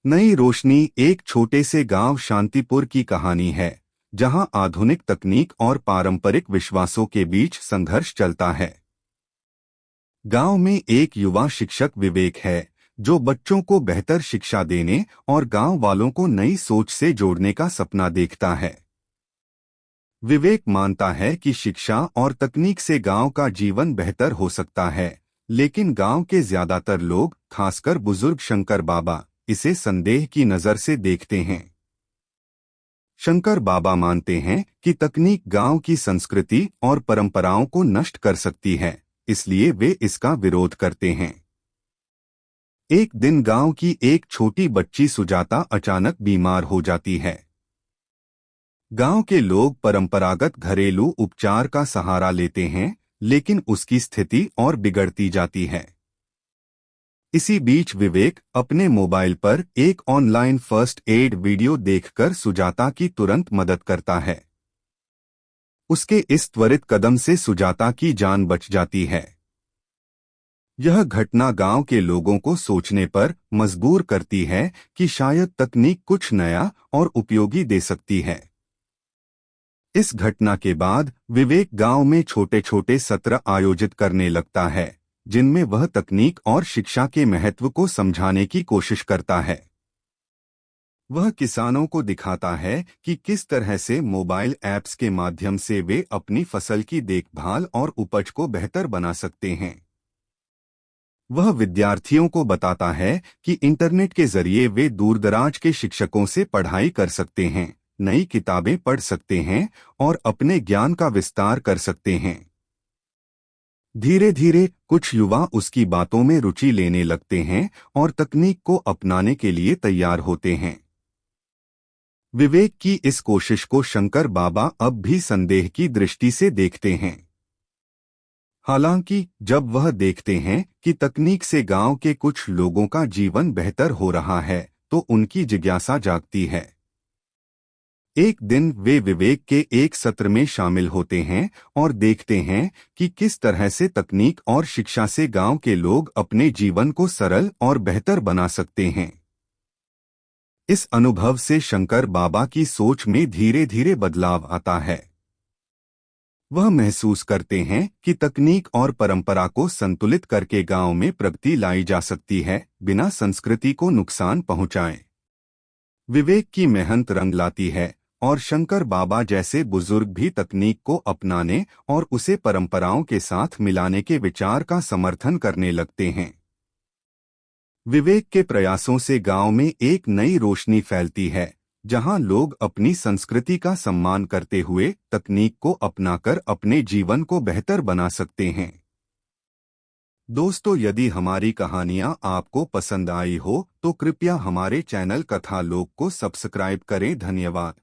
नई रोशनी एक छोटे से गांव शांतिपुर की कहानी है, जहां आधुनिक तकनीक और पारंपरिक विश्वासों के बीच संघर्ष चलता है। गांव में एक युवा शिक्षक विवेक है, जो बच्चों को बेहतर शिक्षा देने और गांव वालों को नई सोच से जोड़ने का सपना देखता है। विवेक मानता है कि शिक्षा और तकनीक से गांव का जीवन बेहतर हो सकता है, लेकिन गांव के ज्यादातर लोग, खासकर बुजुर्ग शंकर बाबा, इसे संदेह की नजर से देखते हैं। शंकर बाबा मानते हैं कि तकनीक गांव की संस्कृति और परंपराओं को नष्ट कर सकती है, इसलिए वे इसका विरोध करते हैं। एक दिन गांव की एक छोटी बच्ची सुजाता अचानक बीमार हो जाती है। गांव के लोग परंपरागत घरेलू उपचार का सहारा लेते हैं, लेकिन उसकी स्थिति और बिगड़ती जाती है। इसी बीच विवेक अपने मोबाइल पर एक ऑनलाइन फर्स्ट एड वीडियो देखकर सुजाता की तुरंत मदद करता है। उसके इस त्वरित कदम से सुजाता की जान बच जाती है। यह घटना गांव के लोगों को सोचने पर मजबूर करती है कि शायद तकनीक कुछ नया और उपयोगी दे सकती है। इस घटना के बाद विवेक गांव में छोटे छोटे सत्र आयोजित करने लगता है, जिनमें वह तकनीक और शिक्षा के महत्व को समझाने की कोशिश करता है। वह किसानों को दिखाता है कि किस तरह से मोबाइल ऐप्स के माध्यम से वे अपनी फसल की देखभाल और उपज को बेहतर बना सकते हैं। वह विद्यार्थियों को बताता है कि इंटरनेट के जरिए वे दूरदराज के शिक्षकों से पढ़ाई कर सकते हैं, नई किताबें पढ़ सकते हैं और अपने ज्ञान का विस्तार कर सकते हैं। धीरे धीरे कुछ युवा उसकी बातों में रुचि लेने लगते हैं और तकनीक को अपनाने के लिए तैयार होते हैं। विवेक की इस कोशिश को शंकर बाबा अब भी संदेह की दृष्टि से देखते हैं। हालांकि जब वह देखते हैं कि तकनीक से गांव के कुछ लोगों का जीवन बेहतर हो रहा है, तो उनकी जिज्ञासा जागती है। एक दिन वे विवेक के एक सत्र में शामिल होते हैं और देखते हैं कि किस तरह से तकनीक और शिक्षा से गांव के लोग अपने जीवन को सरल और बेहतर बना सकते हैं। इस अनुभव से शंकर बाबा की सोच में धीरे धीरे बदलाव आता है। वह महसूस करते हैं कि तकनीक और परंपरा को संतुलित करके गांव में प्रगति लाई जा सकती है, बिना संस्कृति को नुकसान पहुंचाए। विवेक की मेहनत रंग लाती है और शंकर बाबा जैसे बुजुर्ग भी तकनीक को अपनाने और उसे परंपराओं के साथ मिलाने के विचार का समर्थन करने लगते हैं। विवेक के प्रयासों से गांव में एक नई रोशनी फैलती है, जहां लोग अपनी संस्कृति का सम्मान करते हुए तकनीक को अपनाकर अपने जीवन को बेहतर बना सकते हैं। दोस्तों, यदि हमारी कहानियां आपको पसंद आई हो तो कृपया हमारे चैनल कथा लोक को सब्सक्राइब करें। धन्यवाद।